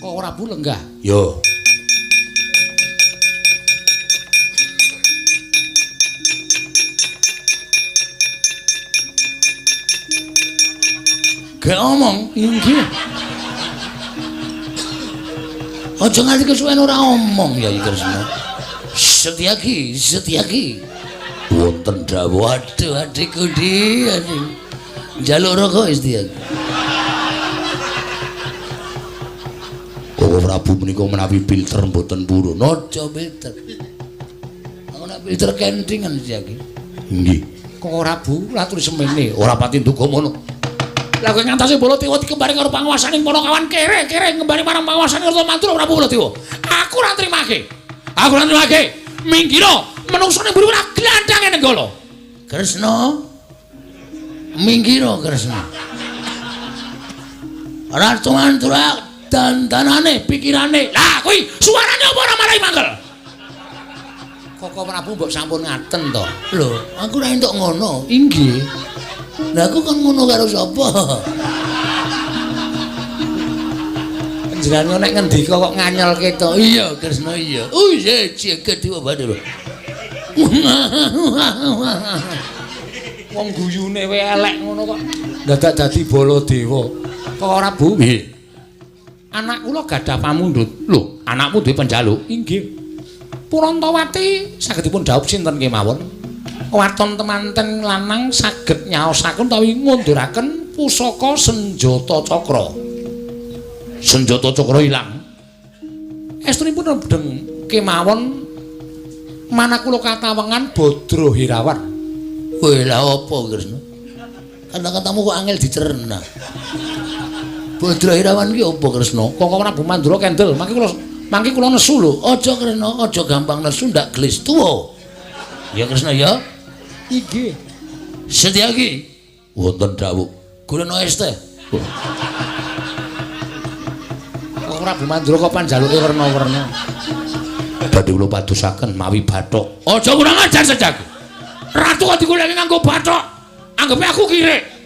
Kok Prabu lenggah? Yo. Gak omong, inggih. Aja nganti kesuwen ora omong ya Kresna. Setyaki, Setyaki. Wonten dawuh. Waduh adikku di, adik. Njaluk rokok Setyaki. Koko Prabu menika menawi filter mboten purun. Aja filter. Aku nek filter kentingan Setyaki. Nggih. Kok Prabu latur semene, ora pati nduga ngono. Lah kowe ngantasi Baladewa dikembari karo panguwasaning para kawan kere ngembari marang panguwasaning Kartamantra Prabu Baladewa. Aku ora nrimake. Aku ora nrimake. Minggiro, menungsane mburi ora glandange nenggala. Kresna. Minggiro Kresna. Ora tumantura dandanane, pikirane. Lah kuwi suarane apa ora marai mangkel? Koko Prabu mbok sampun ngaten to. Lho, aku ora entuk ngono. Inggih. Lah aku kan ngono karo sapa? Jenengan nek ngendika kok nganyelke to. Iya, Kresna iya. Oh iya, jagat diwabane lho. Wong guyune wae elek ngono kok. Dadak dadi Baladewa. Kok ora Bu? Nggih. Anak kula gadah pamundhut. Lho, anakmu duwe penjaluk? Inggih. Purantawati saged dipun dhaup sinten kemawon? Waton temanten lanang saged nyaosaken utawi ngunduraken pusaka senjata cakra. Senjata cakra ilang. Estunipun nedeng kemawon manakula katawengan Badra Hirawan. Weh lha apa Kresna? Kata-katamu kok angel dicerna. Badra Hirawan ki apa Kresna? Kok Prabu Mandura kendel, mangke kula nesu lho. Aja Kresna, aja gampang nesu ndak gelis tuwa. Ya Kresna ya. Inggih. Setyaki. Wonten dawuh. Golekno es teh. Kok Prabu Mandura kok panjaluke werna-werna. Badhe kula padosaken mawi bathok. Aja kurang ajar Setyaki. Ratu kok digoleki nganggo bathok. Anggepe aku kirek.